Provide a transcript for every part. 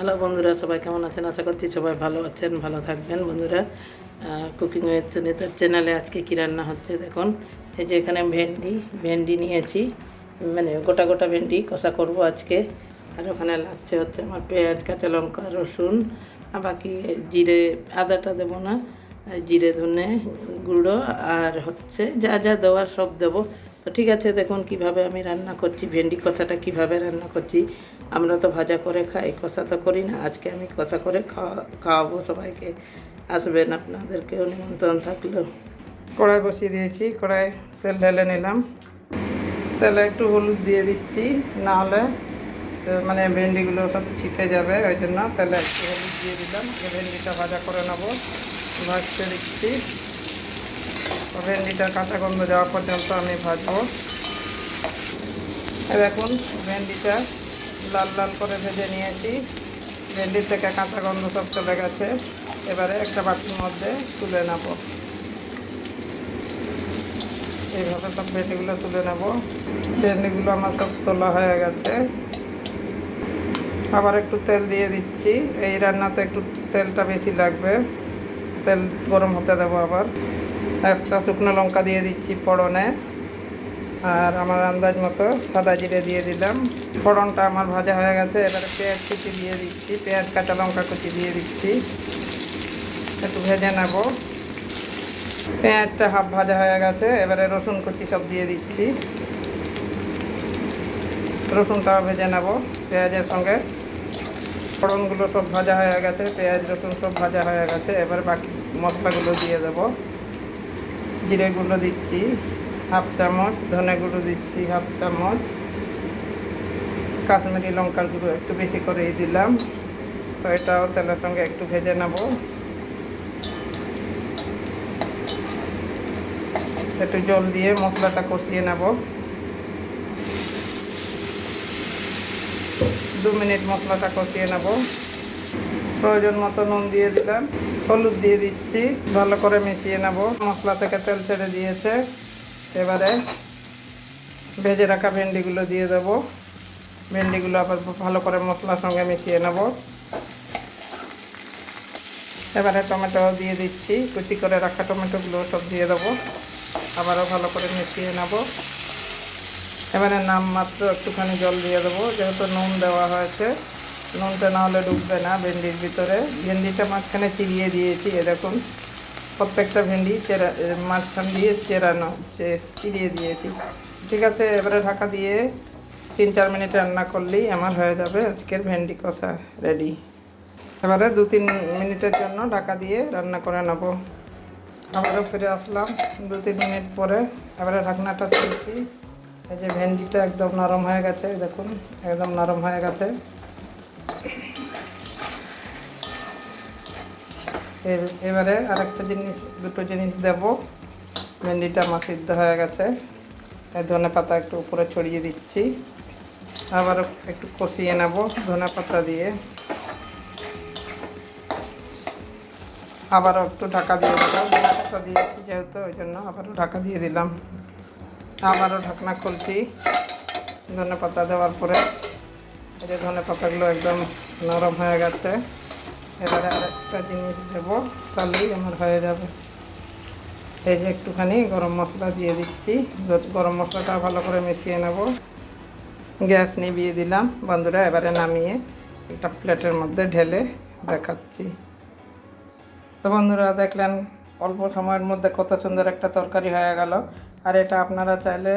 Hello বন্ধুরা, সবাই কেমন আছেন? আশা করছি সবাই ভালো আছেন, ভালো থাকবেন। বন্ধুরা, কুকিং উইথ সুনিতার চ্যানেলে আজকে কী রান্না হচ্ছে দেখুন। এই যে এখানে ভেন্ডি নিয়েছি, মানে গোটা গোটা ভেন্ডি কষা করব আজকে। আর ওখানে লাগছে হচ্ছে আমার পেঁয়াজ, কাঁচা লঙ্কা, রসুন, আর বাকি জিরে, আদাটা দেবো না, জিরে ধনে গুঁড়ো আর হচ্ছে যা যা দেওয়ার সব দেবো। তো ঠিক আছে, দেখুন কিভাবে আমি রান্না করছি, ভেন্ডি কষাটা কিভাবে রান্না করছি। আমরা তো ভাজা করে খাই, কষা তো করি না। আজকে আমি কষা করে খাওয়াবো সবাইকে। আসবেন, আপনাদেরকেও নিমন্ত্রণ থাকলো। কড়াই বসিয়ে দিয়েছি, কড়াই তেল ঢেলে নিলাম। তেলে একটু হলুদ দিয়ে দিচ্ছি, না হলে মানে ভেন্ডিগুলো সব ছিটে যাবে, ওই জন্য তেলে একটু হলুদ দিয়ে দিলাম। ভেন্ডিটা ভাজা করে নেবো, ভাজতে দিচ্ছি। ভেন্ডিটা কাঁচা গন্ধ যাওয়া পর্যন্ত আমি ভাজবো। দেখুন ভেন্ডিটা লাল লাল করে ভেজে নিয়েছি, ভেন্ডি থেকে কাঁচা গন্ধ সব চলে গেছে। এবারে একটা বাটির মধ্যে তুলে নেব, এইভাবে সব ভেন্ডিগুলো তুলে নেব। ভেন্ডিগুলো আমার সব তোলা হয়ে গেছে। আবার একটু তেল দিয়ে দিচ্ছি, এই রান্নাতে একটু তেলটা বেশি লাগবে, তেল গরম হতে দেবো। আবার একটা শুকনো লঙ্কা দিয়ে দিচ্ছি ফোড়নে, আর আমার আন্দাজ মতো সাদা জিরে দিয়ে দিলাম। ফোড়নটা আমার ভাজা হয়ে গেছে। এবারে পেঁয়াজ কুচি দিয়ে দিচ্ছি, পেঁয়াজ কাঁচা লঙ্কা কুচি দিয়ে দিচ্ছি, একটু ভেজে নেব। পেঁয়াজটা হাফ ভাজা হয়ে গেছে। এবারে রসুন কুচি সব দিয়ে দিচ্ছি, রসুনটাও ভেজে নেব পেঁয়াজের সঙ্গে। ফোড়নগুলো সব ভাজা হয়ে গেছে, পেঁয়াজ রসুন সব ভাজা হয়ে গেছে। এবার বাকি মশলাগুলো দিয়ে দেব। জিরে গুঁড়ো দিচ্ছি হাফ চামচ, ধনে গুঁড়ো দিচ্ছি হাফ চামচ, কাশ্মীরি লঙ্কার গুঁড়ো একটু বেশি করেই দিলাম। তো এটাও তেলের সঙ্গে একটু ভেজে নেব। একটু জল দিয়ে মশলাটা কষিয়ে নেব। 2 মিনিট মশলাটা কষিয়ে নেব। প্রয়োজন মতো নুন দিয়ে দিলাম, হলুদ দিয়ে দিচ্ছি, ভালো করে মিশিয়ে নেব। মশলা থেকে তেল ছেড়ে দিয়েছে। এবারে ভেজে রাখা ভেন্ডিগুলো দিয়ে দেব। ভেন্ডিগুলো আবার ভালো করে মশলার সঙ্গে মিশিয়ে নেব। এবারে টমেটো দিয়ে দিচ্ছি, কুচি করে রাখা টমেটোগুলো সব দিয়ে দেবো। আবারও ভালো করে মিশিয়ে নেব। এবারে নামমাত্র একটুখানি জল দিয়ে দেবো, যেহেতু নুন দেওয়া হয়েছে। নুনটা না হলে ঢুকবে না ভেন্ডির ভিতরে। ভেন্ডিটা মাঝখানে চিরিয়ে দিয়েছি, এরকম প্রত্যেকটা ভেন্ডি মাঝখান দিয়ে চিরিয়ে দিয়েছি। ঠিক আছে, এবারে ঢাকা দিয়ে 3-4 মিনিট রান্না করলেই আমার হয়ে যাবে আজকের ভেন্ডি কষা রেডি। এবারে 2-3 মিনিটের জন্য ঢাকা দিয়ে রান্না করে নেব। আবারও ফিরে আসলাম 2-3 মিনিট পরে। এবারে ঢাকনাটা তুলছি। এই যে ভেন্ডিটা একদম নরম হয়ে গেছে, দেখুন একদম নরম হয়ে গেছে। এবারে আরেকটা দুটো জিনিস দেব। ভেন্ডিটা আমার সিদ্ধ হয়ে গেছে। ধনে পাতা একটু উপরে ছড়িয়ে দিচ্ছি। আবারও একটু কষিয়ে নেব ধনে পাতা দিয়ে। আবারও একটু ঢাকা দিয়ে দিলাম, ধনে পাতা দিয়েছি যেহেতু, ওই জন্য আবারও ঢাকা দিয়ে দিলাম। আবারও ঢাকনা খুলছি ধনে পাতা দেওয়ার পরে। এই যে ধনে পাতাগুলো একদম নরম হয়ে গেছে। এবারে আরেকটা জিনিস দেবো, তাহলেই আমার হয়ে যাবে। এই যে একটুখানি গরম মশলা দিয়ে দিচ্ছি, গরম মশলাটা ভালো করে মিশিয়ে নেব। গ্যাস নিভিয়ে দিলাম বন্ধুরা। এবারে নামিয়ে একটা প্লেটের মধ্যে ঢেলে দেখাচ্ছি। তো বন্ধুরা, দেখলেন অল্প সময়ের মধ্যে কত সুন্দর একটা তরকারি হয়ে গেল। আর এটা আপনারা চাইলে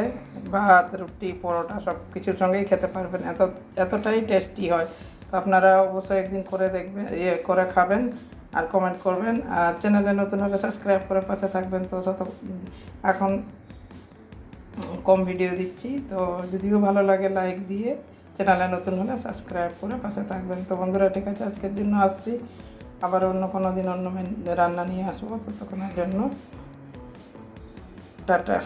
ভাত, রুটি, পরোটা সব কিছুর সঙ্গেই খেতে পারবেন, এতটাই টেস্টি হয়। তো আপনারা অবশ্যই একদিন করে দেখবেন, করে খাবেন আর কমেন্ট করবেন। আর চ্যানেলে নতুন হলে সাবস্ক্রাইব করে পাশে থাকবেন। তো এখন কম ভিডিও দিচ্ছি, তো যদিও ভালো লাগে লাইক দিয়ে, চ্যানেলে নতুন হলে সাবস্ক্রাইব করে পাশে থাকবেন। তো বন্ধুরা, ঠিক আছে, আজকের জন্য আসছি। আবার অন্য কোনো দিন অন্য রান্না নিয়ে আসবো। ততক্ষণের জন্য টাটা।